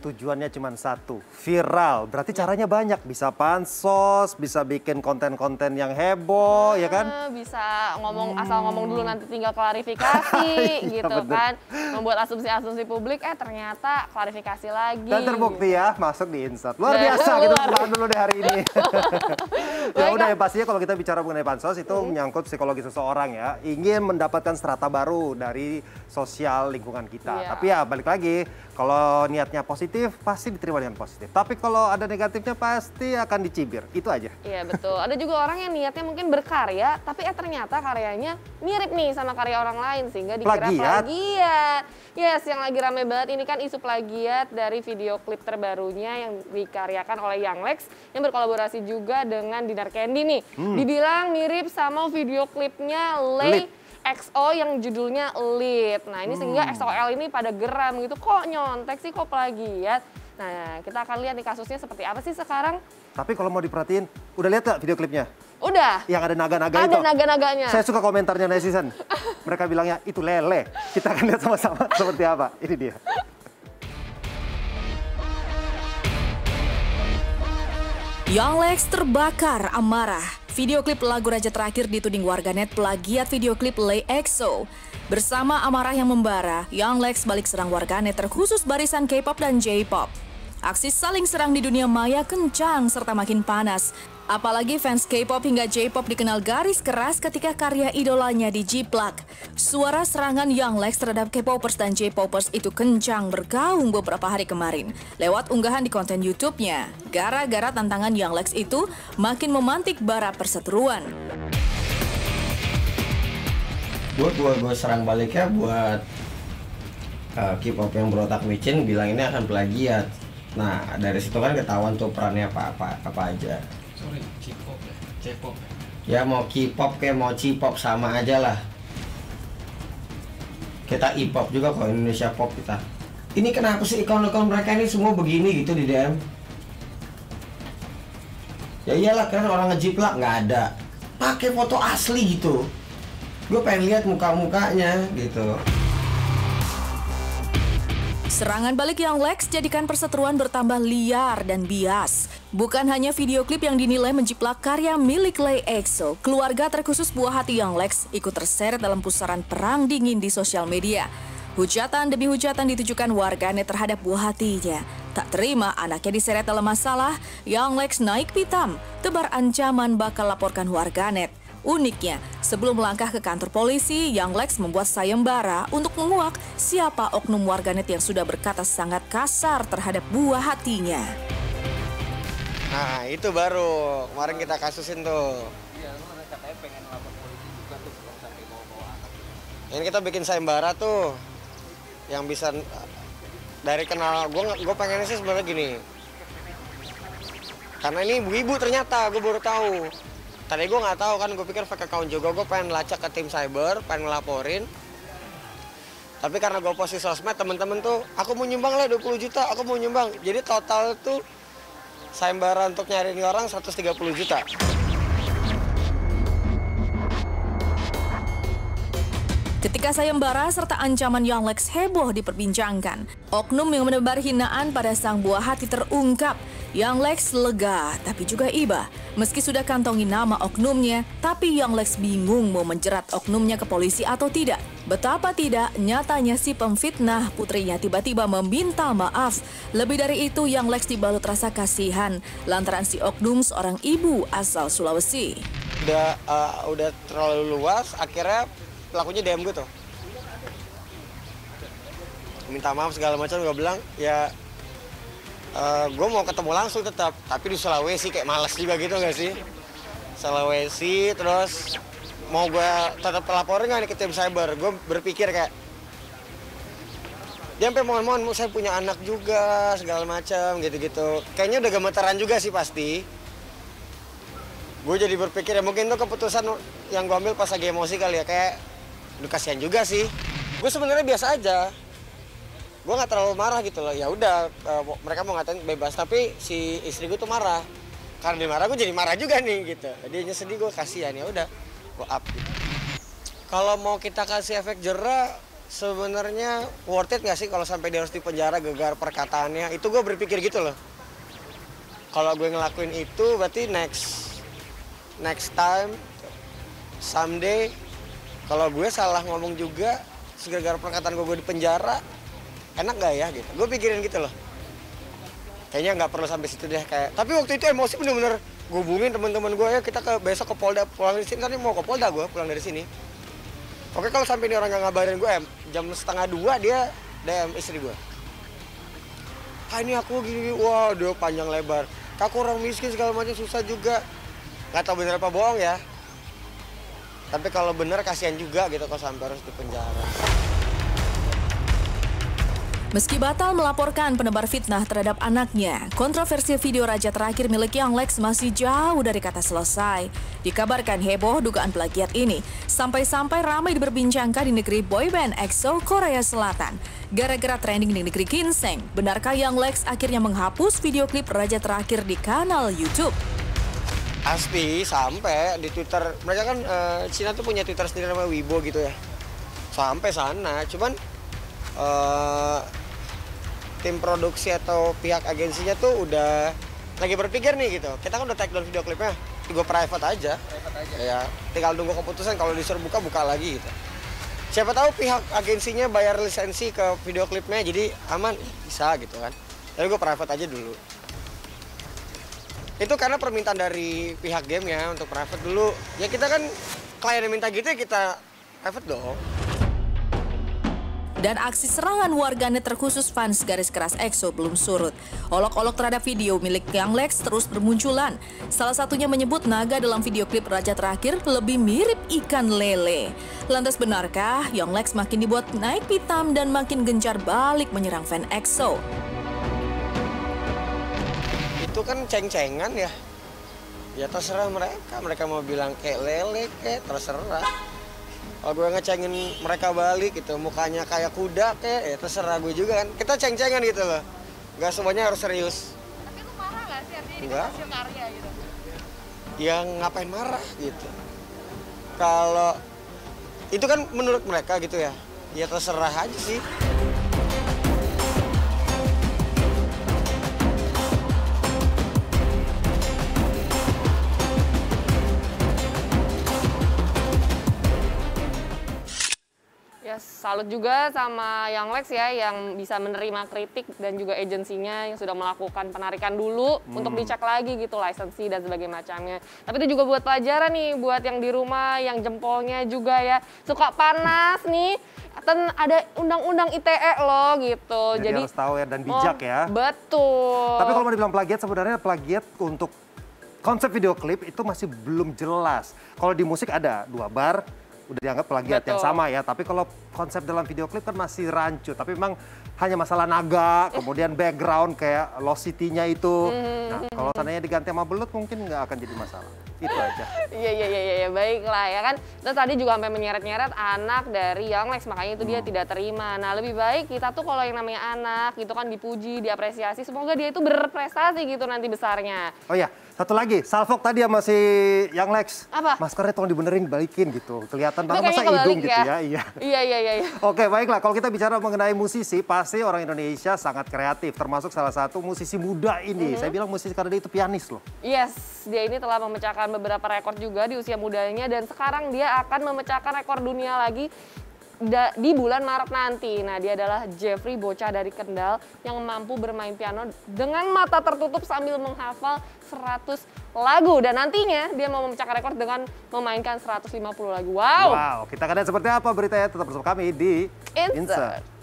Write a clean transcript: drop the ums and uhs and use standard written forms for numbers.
tujuannya cuma satu, viral. Berarti caranya banyak, bisa pansos, bisa bikin konten-konten yang heboh, ya kan? Bisa ngomong, asal ngomong dulu nanti tinggal klarifikasi gitu bener. kan. Membuat asumsi-asumsi publik, ternyata klarifikasi lagi. Dan terbukti ya, masuk di Instat. Luar biasa, kita pulang dulu deh hari ini. Ya udah, yang pastinya kalau kita bicara mengenai pansos itu menyangkut psikologi seseorang ya. Ingin mendapatkan strata baru dari sosial lingkungan kita. Tapi ya balik lagi, kalau niatnya positif pasti diterima dengan positif. Tapi kalau ada negatifnya pasti akan dicibir. Itu aja. Iya betul. Ada juga orang yang niatnya mungkin berkarya, tapi ternyata karyanya mirip nih sama karya orang lain sehingga dikira plagiat. Yes, yang lagi rame banget ini kan isu plagiat dari video klip terbarunya yang dikaryakan oleh Young Lex yang berkolaborasi juga dengan Dinar Candy nih. Dibilang mirip sama video klipnya Lay XO yang judulnya Lit. Nah ini sehingga XOL ini pada geram gitu, kok nyontek sih, kok plagiat. Nah kita akan lihat nih kasusnya seperti apa sih sekarang. Tapi kalau mau diperhatiin, udah lihat gak video klipnya? Udah. Yang ada naga-naga itu? Ada naga-naganya. Saya suka komentarnya netizen. Mereka bilangnya itu lele. Kita akan lihat sama-sama seperti apa. Ini dia. Young Lex terbakar amarah. Video klip lagu Raja terakhir dituding warganet plagiat video klip Lay XO. Bersama amarah yang membara, Young Lex balik serang warganet terkhusus barisan K-pop dan J-pop. Aksi saling serang di dunia maya kencang serta makin panas. Apalagi fans K-pop hingga J-pop dikenal garis keras ketika karya idolanya dijiplak. Suara serangan Young Lex terhadap K-popers dan J-popers itu kencang bergaung beberapa hari kemarin lewat unggahan di konten YouTube-nya. Gara-gara tantangan Young Lex itu makin memantik bara perseteruan. Gue serang baliknya buat K-pop yang berotak micin bilang ini akan plagiat. Nah dari situ kan ketahuan tuh perannya apa aja. Sorry, K-pop ya, J-pop ya. Ya mau K-pop kayak mau C-pop sama aja lah. Kita E-pop juga kok, Indonesia pop kita. Ini kenapa sih ikon-ikon mereka ini semua begini gitu di DM? Ya iyalah kan orang ngejiplak nggak ada. Pakai foto asli gitu. Gue pengen lihat muka-mukanya gitu. Serangan balik Young Lex jadikan perseteruan bertambah liar dan bias. Bukan hanya video klip yang dinilai menjiplak karya milik Lay XO, keluarga terkhusus buah hati Young Lex ikut terseret dalam pusaran perang dingin di sosial media. Hujatan demi hujatan ditujukan warganet terhadap buah hatinya. Tak terima anaknya diseret dalam masalah, Young Lex naik pitam, tebar ancaman bakal laporkan warganet. Uniknya, sebelum melangkah ke kantor polisi, Young Lex membuat sayembara untuk menguak siapa oknum warganet yang sudah berkata sangat kasar terhadap buah hatinya. Nah, itu baru kemarin kita kasusin tuh. Iya, lu katanya pengen lapor polisi juga tuh kalau sampai bawa-bawa anak. Ini kita bikin sayembara tuh, yang bisa dari kenal gue pengennya sih sebenarnya gini. Karena ini ibu-ibu ternyata, gue baru tahu. Tadi gue nggak tahu kan, gue pikir fake account juga, gue pengen lacak ke tim cyber, pengen ngelaporin. Tapi karena gue post di sosmed, temen-temen tuh, aku mau nyumbang lah 20 juta, aku mau nyumbang. Jadi total tuh sayembara untuk nyari ini orang 130 juta. Ketika sayembara serta ancaman Young Lex heboh diperbincangkan, oknum yang menebar hinaan pada sang buah hati terungkap. Young Lex lega, tapi juga iba. Meski sudah kantongi nama oknumnya, tapi Young Lex bingung mau menjerat oknumnya ke polisi atau tidak. Betapa tidak, nyatanya si pemfitnah putrinya tiba-tiba meminta maaf. Lebih dari itu, Young Lex dibalut rasa kasihan lantaran si oknum seorang ibu asal Sulawesi. Udah terlalu luas, akhirnya pelakunya DM gue tuh. Minta maaf segala macam, gue bilang ya gue mau ketemu langsung tetap, tapi di Sulawesi kayak males juga gitu gak sih? Sulawesi, terus mau gue tetap laporin gak nih ke tim cyber? Gue berpikir kayak, dia sampai mohon-mohon, saya punya anak juga, segala macam gitu-gitu. Kayaknya udah gemeteran juga sih pasti. Gue jadi berpikir ya mungkin itu keputusan yang gue ambil pas lagi emosi kali ya, kayak udah kasihan juga sih. Gue sebenarnya biasa aja. Gue nggak terlalu marah gitu loh. Ya udah, mereka mau ngatain bebas, tapi si istri gue tuh marah. Karena dia marah, gue jadi marah juga nih gitu. Dia sedih, gue kasihan, ya udah, gue up. Gitu. Kalau mau kita kasih efek jera, sebenarnya worth it nggak sih kalau sampai dia harus dipenjara gara-gara perkataannya? Itu gue berpikir gitu loh. Kalau gue ngelakuin itu berarti next time, someday, kalau gue salah ngomong juga, gara-gara perkataan gue dipenjara, enak gak ya gitu? Gue pikirin gitu loh. Kayaknya nggak perlu sampai situ deh kayak. Tapi waktu itu emosi bener-bener gue hubungin teman-teman gue, ya kita besok ke Polda, pulang dari sini, kan mau ke Polda gue pulang dari sini. Oke, kalau sampai ini orang nggak ngabarin gue, jam 1:30 dia DM istri gue. Ini aku gini, wah udah panjang lebar. Aku orang miskin segala macam, susah juga. Nggak tahu bener apa bohong ya. Tapi kalau bener kasihan juga gitu kalau sampai harus dipenjara. Meski batal melaporkan penebar fitnah terhadap anaknya, kontroversi video raja terakhir milik Young Lex masih jauh dari kata selesai. Dikabarkan heboh dugaan plagiat ini, sampai-sampai ramai diperbincangkan di negeri boyband EXO Korea Selatan. Gara-gara trending di negeri ginseng, benarkah Young Lex akhirnya menghapus video klip raja terakhir di kanal YouTube? Pasti sampai di Twitter, mereka kan Cina tuh punya Twitter sendiri namanya Weibo gitu ya. Sampai sana, cuman tim produksi atau pihak agensinya tuh udah lagi berpikir nih gitu. Kita kan udah take down video klipnya, gue private aja. Ya, tinggal nunggu keputusan, kalau disuruh buka lagi gitu. Siapa tahu pihak agensinya bayar lisensi ke video klipnya, jadi aman, bisa gitu kan. Tapi gue private aja dulu. Itu karena permintaan dari pihak game ya untuk private dulu. Ya kita kan klien yang minta gitu ya kita private dong. Dan aksi serangan warganet terkhusus fans garis keras EXO belum surut. Olok-olok terhadap video milik Young Lex terus bermunculan. Salah satunya menyebut naga dalam video klip raja terakhir lebih mirip ikan lele. Lantas benarkah Young Lex makin dibuat naik pitam dan makin gencar balik menyerang fan EXO? Itu kan ceng-cengan ya. Ya terserah mereka mau bilang kayak lele kayak terserah. Kalau gue ngecengin mereka balik gitu, mukanya kayak kuda kayak, ya terserah gue juga kan. Kita ceng-cengan gitu loh, nggak semuanya harus serius. Tapi lu marah nggak sih artinya ini hasil karya gitu? Ya ngapain marah gitu. Kalau itu kan menurut mereka gitu ya, ya terserah aja sih. Ya, salut juga sama Young Lex ya yang bisa menerima kritik dan juga agensinya yang sudah melakukan penarikan dulu untuk dicek lagi gitu lisensi dan sebagainya macamnya. Tapi itu juga buat pelajaran nih buat yang di rumah yang jempolnya juga ya suka panas nih. Kan ada undang-undang ITE loh gitu. Jadi harus tahu ya dan bijak ya. Betul. Tapi kalau mau dibilang plagiat, sebenarnya plagiat untuk konsep video klip itu masih belum jelas. Kalau di musik ada 2 bar, udah dianggap plagiat yang sama ya. Tapi kalau konsep dalam video klip kan masih rancu. Tapi memang hanya masalah naga, kemudian background kayak Lost City-nya itu. Nah, kalau seandainya diganti sama belut mungkin nggak akan jadi masalah. Itu aja. Iya, baiklah ya kan. Terus tadi juga sampai menyeret-nyeret anak dari Young Lex, makanya itu dia tidak terima. Nah, lebih baik kita tuh kalau yang namanya anak itu kan dipuji, diapresiasi. Semoga dia itu berprestasi gitu nanti besarnya. Oh iya, satu lagi, salfok tadi sama si Young Lex. Apa? Maskernya tolong dibenerin, balikin gitu. Kelihatan banget masa kayaknya hidung kebalik gitu ya. Iya. Oke, baiklah. Kalau kita bicara mengenai musisi, pasti orang Indonesia sangat kreatif. Termasuk salah satu musisi muda ini. Saya bilang musisi karena dia itu pianis loh. Yes, dia ini telah memecahkan beberapa rekor juga di usia mudanya. Dan sekarang dia akan memecahkan rekor dunia lagi di bulan Maret nanti. Nah, dia adalah Jeffrey, bocah dari Kendal yang mampu bermain piano dengan mata tertutup sambil menghafal 100 lagu. Dan nantinya dia mau memecahkan rekor dengan memainkan 150 lagu. Wow, kita akan lihat seperti apa beritanya. Tetap bersama kami di Insert.